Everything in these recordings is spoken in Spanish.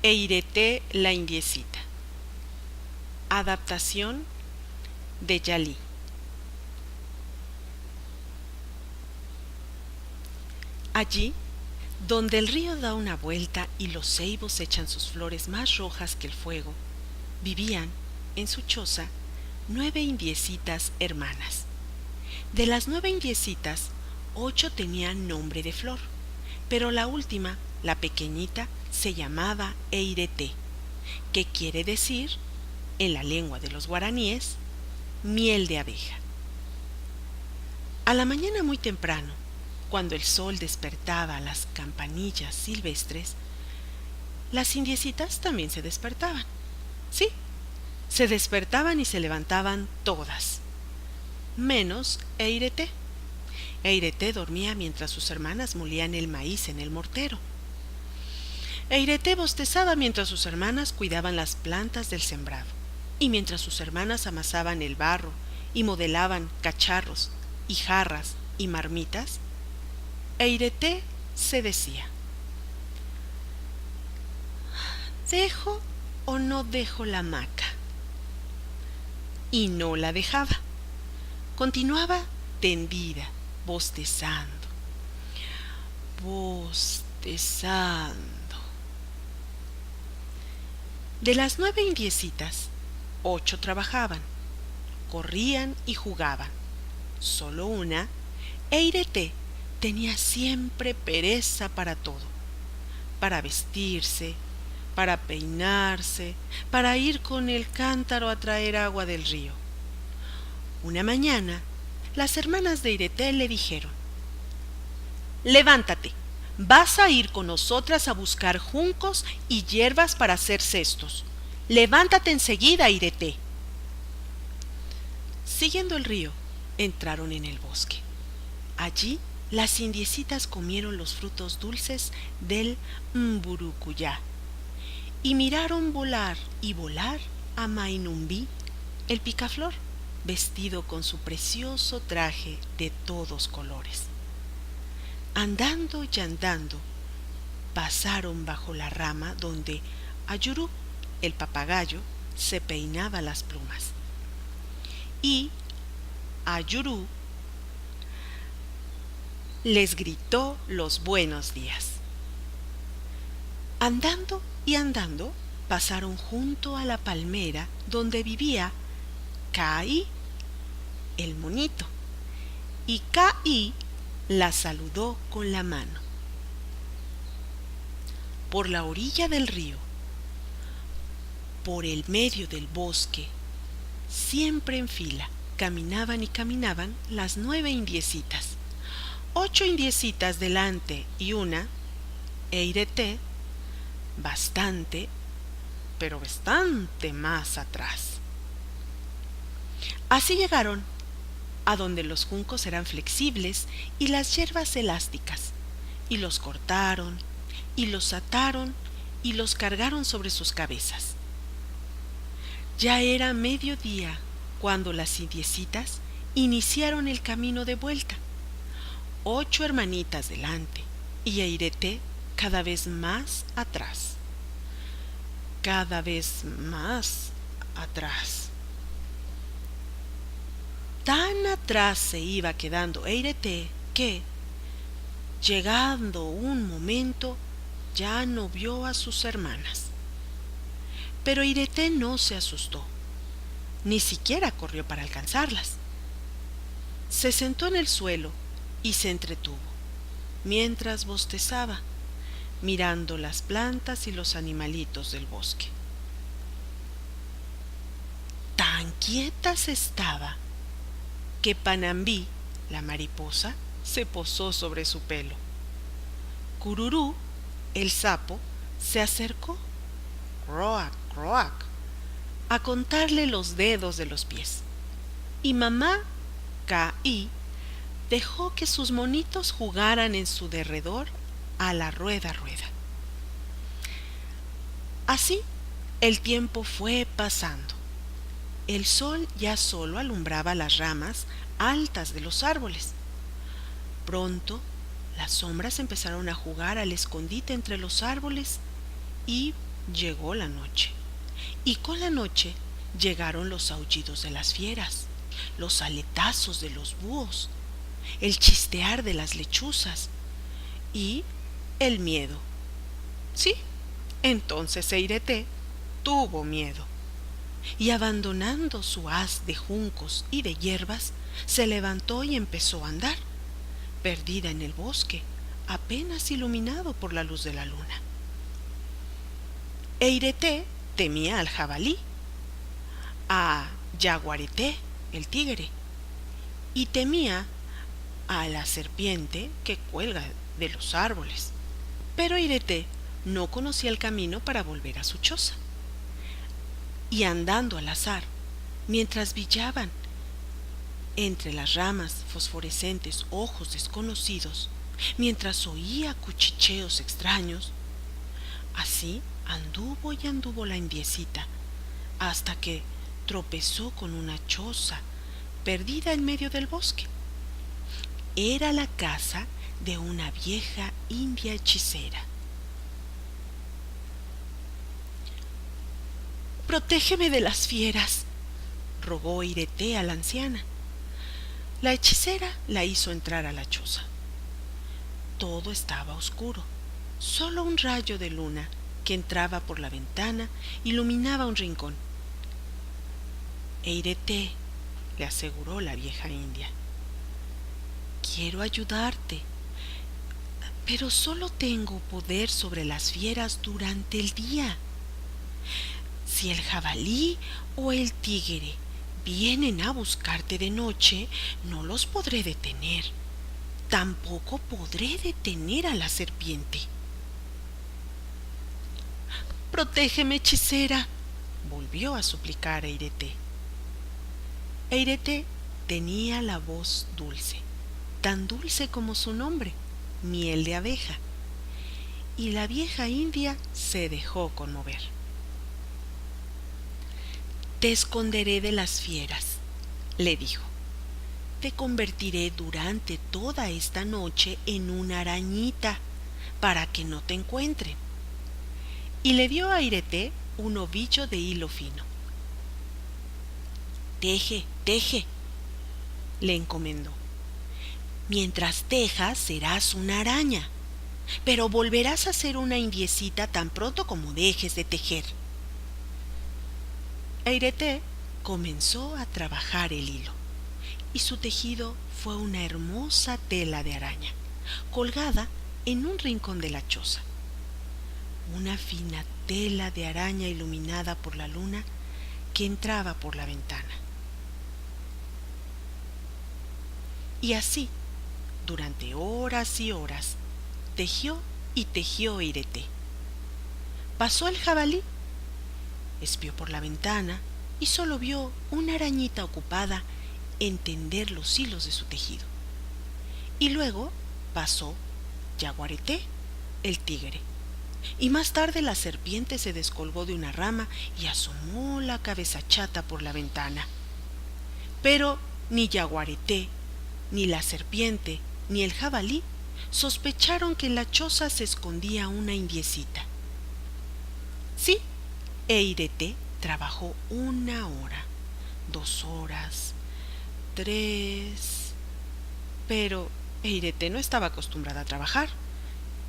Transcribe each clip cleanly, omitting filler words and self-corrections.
Eirete la indiecita. Adaptación de Yalí. Allí, donde el río da una vuelta y los ceibos echan sus flores más rojas que el fuego, vivían, en su choza, 9 indiecitas hermanas. De las 9 indiecitas, 8 tenían nombre de flor, pero la última, la pequeñita, se llamaba Eirete, que quiere decir, en la lengua de los guaraníes, miel de abeja. A la mañana muy temprano, cuando el sol despertaba a las campanillas silvestres, las indiecitas también se despertaban. Sí, se despertaban y se levantaban todas, menos Eirete. Eirete dormía mientras sus hermanas molían el maíz en el mortero. Eirete bostezaba mientras sus hermanas cuidaban las plantas del sembrado, y mientras sus hermanas amasaban el barro y modelaban cacharros y jarras y marmitas, Eirete se decía: ¿dejo o no dejo la hamaca? Y no la dejaba. Continuaba tendida, bostezando, bostezando. De las 9 indiecitas, 8 trabajaban, corrían y jugaban. Solo una, Eirete, tenía siempre pereza para todo: para vestirse, para peinarse, para ir con el cántaro a traer agua del río. Una mañana, las hermanas de Eirete le dijeron: levántate, vas a ir con nosotras a buscar juncos y hierbas para hacer cestos. Levántate enseguida, Eirete. Siguiendo el río, entraron en el bosque. Allí, las indiecitas comieron los frutos dulces del mburucuyá y miraron volar y volar a Mainumbí, el picaflor, vestido con su precioso traje de todos colores. Andando y andando, pasaron bajo la rama donde Ayurú, el papagayo, se peinaba las plumas. Y Ayurú les gritó los buenos días. Andando y andando, pasaron junto a la palmera donde vivía Caí, el monito, y Caí la saludó con la mano. Por la orilla del río, por el medio del bosque, siempre en fila, caminaban y caminaban las 9 indiecitas. 8 indiecitas delante y una, Eirete, bastante, pero bastante más atrás. Así llegaron a donde los juncos eran flexibles y las hierbas elásticas, y los cortaron, y los ataron, y los cargaron sobre sus cabezas. Ya era mediodía cuando las indiecitas iniciaron el camino de vuelta. 8 hermanitas delante y Eirete cada vez más atrás. Cada vez más atrás. Tan atrás se iba quedando Eirete que, llegando un momento, ya no vio a sus hermanas. Pero Eirete no se asustó, ni siquiera corrió para alcanzarlas. Se sentó en el suelo y se entretuvo, mientras bostezaba, mirando las plantas y los animalitos del bosque. Tan quietas estaba que Panambí, la mariposa, se posó sobre su pelo. Cururú, el sapo, se acercó, croac, croac, a contarle los dedos de los pies. Y mamá Caí dejó que sus monitos jugaran en su derredor a la rueda rueda. Así el tiempo fue pasando. El sol ya solo alumbraba las ramas altas de los árboles. Pronto las sombras empezaron a jugar al escondite entre los árboles y Llegó la noche, y con la noche llegaron los aullidos de las fieras, los aletazos de los búhos, el chistear de las lechuzas y el miedo. Sí, entonces Eirete tuvo miedo y abandonando su haz de juncos y de hierbas, se levantó y empezó a andar, perdida en el bosque, apenas iluminado por la luz de la luna. Eirete temía al jabalí, a Yaguareté, el tigre, y temía a la serpiente que cuelga de los árboles. Pero Eirete no conocía el camino para volver a su choza. Y andando al azar, mientras brillaban entre las ramas fosforescentes ojos desconocidos, mientras oía cuchicheos extraños, así anduvo y anduvo la indiecita, hasta que tropezó con una choza perdida en medio del bosque. Era la casa de una vieja india hechicera. «Protégeme de las fieras», rogó Eirete a la anciana. La hechicera la hizo entrar a la choza. Todo estaba oscuro. Solo un rayo de luna que entraba por la ventana iluminaba un rincón. «Eirete», le aseguró la vieja india, «quiero ayudarte, pero solo tengo poder sobre las fieras durante el día. Si el jabalí o el tigre vienen a buscarte de noche, no los podré detener. Tampoco podré detener a la serpiente». «Protégeme, hechicera», volvió a suplicar Eirete. Eirete tenía la voz dulce, tan dulce como su nombre, miel de abeja, y la vieja india se dejó conmover. «Te esconderé de las fieras», le dijo. «Te convertiré durante toda esta noche en una arañita para que no te encuentren». Y le dio a Eirete un ovillo de hilo fino. «Teje, teje», le encomendó. «Mientras tejas serás una araña, pero volverás a ser una indiecita tan pronto como dejes de tejer». Eirete comenzó a trabajar el hilo, y su tejido fue una hermosa tela de araña, colgada en un rincón de la choza. Una fina tela de araña iluminada por la luna que entraba por la ventana. Y así, durante horas y horas, tejió y tejió Eirete. Pasó el jabalí, espió por la ventana y solo vio una arañita ocupada en tender los hilos de su tejido. Y luego pasó Yaguareté, el tigre. Y más tarde la serpiente se descolgó de una rama y asomó la cabeza chata por la ventana. Pero ni Yaguareté, ni la serpiente, ni el jabalí sospecharon que en la choza se escondía una indiecita. Sí, Eirete trabajó 1 hora, 2 horas, 3, pero Eirete no estaba acostumbrada a trabajar,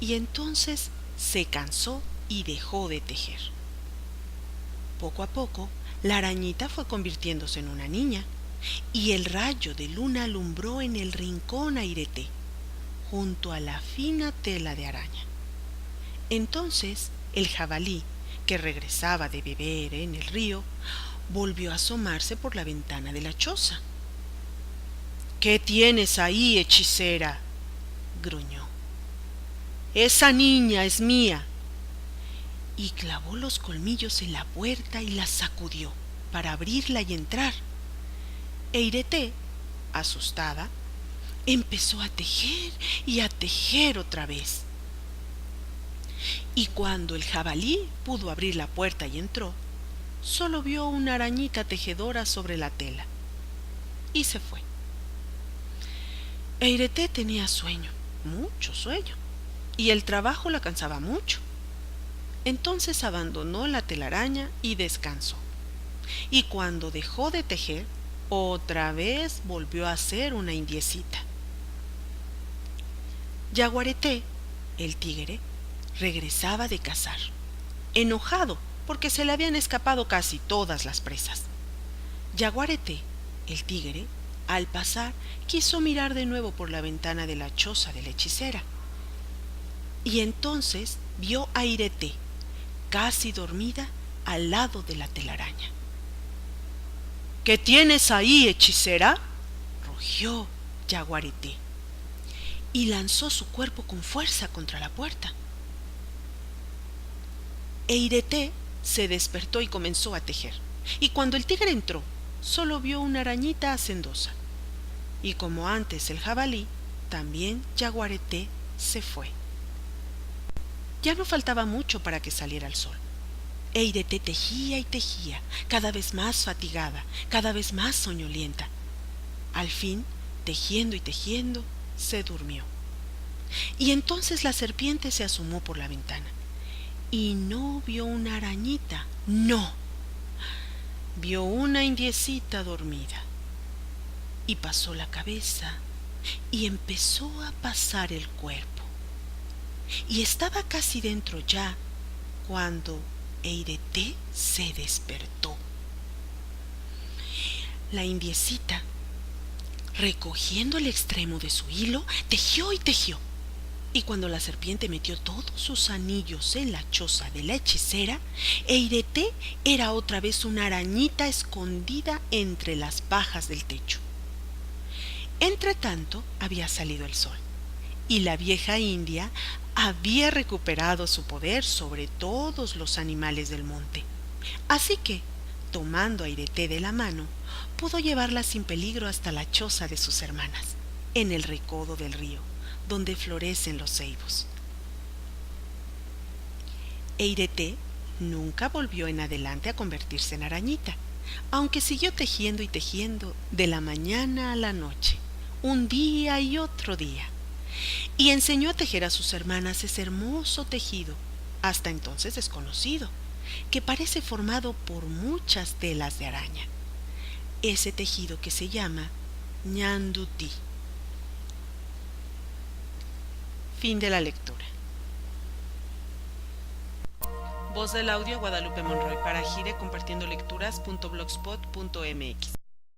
y entonces se cansó y dejó de tejer. Poco a poco, la arañita fue convirtiéndose en una niña, y el rayo de luna alumbró en el rincón a Eirete, junto a la fina tela de araña. Entonces el jabalí, que regresaba de beber en el río, volvió a asomarse por la ventana de la choza. «¿Qué tienes ahí, hechicera?», gruñó. «Esa niña es mía». Y clavó los colmillos en la puerta y la sacudió para abrirla y entrar. Eirete, asustada, empezó a tejer y a tejer otra vez. Y cuando el jabalí pudo abrir la puerta y entró, solo vio una arañita tejedora sobre la tela y se fue. Eirete tenía sueño, mucho sueño, y el trabajo la cansaba mucho. Entonces abandonó la telaraña y descansó. Y cuando dejó de tejer, otra vez volvió a ser una indiecita. Yaguareté, el tigre, regresaba de cazar, enojado porque se le habían escapado casi todas las presas. Yaguareté, el tigre, al pasar, quiso mirar de nuevo por la ventana de la choza de la hechicera. Y entonces vio a Ireté, casi dormida, al lado de la telaraña. ¿Qué tienes ahí, hechicera?, rugió Yaguareté, y lanzó su cuerpo con fuerza contra la puerta. Ireté se despertó y comenzó a tejer, y cuando el tigre entró, solo vio una arañita hacendosa. Y como antes el jabalí, también Yaguareté se fue. Ya no faltaba mucho para que saliera el sol. Ireté tejía y tejía, cada vez más fatigada, cada vez más soñolienta. Al fin, tejiendo y tejiendo, se durmió. Y entonces la serpiente se asomó por la ventana y no vio una arañita, no, vio una indiecita dormida. Y pasó la cabeza y empezó a pasar el cuerpo. Y estaba casi dentro ya cuando Ireté se despertó. La indiecita, recogiendo el extremo de su hilo, tejió y tejió. Y cuando la serpiente metió todos sus anillos en la choza de la hechicera, Ireté era otra vez una arañita escondida entre las pajas del techo. Entretanto había salido el sol, y la vieja india había recuperado su poder sobre todos los animales del monte. Así que, tomando a Ireté de la mano, pudo llevarla sin peligro hasta la choza de sus hermanas, en el recodo del río, donde florecen los ceibos. Ireté nunca volvió en adelante a convertirse en arañita, aunque siguió tejiendo y tejiendo de la mañana a la noche, un día y otro día, y enseñó a tejer a sus hermanas ese hermoso tejido, hasta entonces desconocido, que parece formado por muchas telas de araña, ese tejido que se llama ñandutí. Fin de la lectura. Voz del audio Guadalupe Monroy para Gire compartiendo lecturas.blogspot.mx.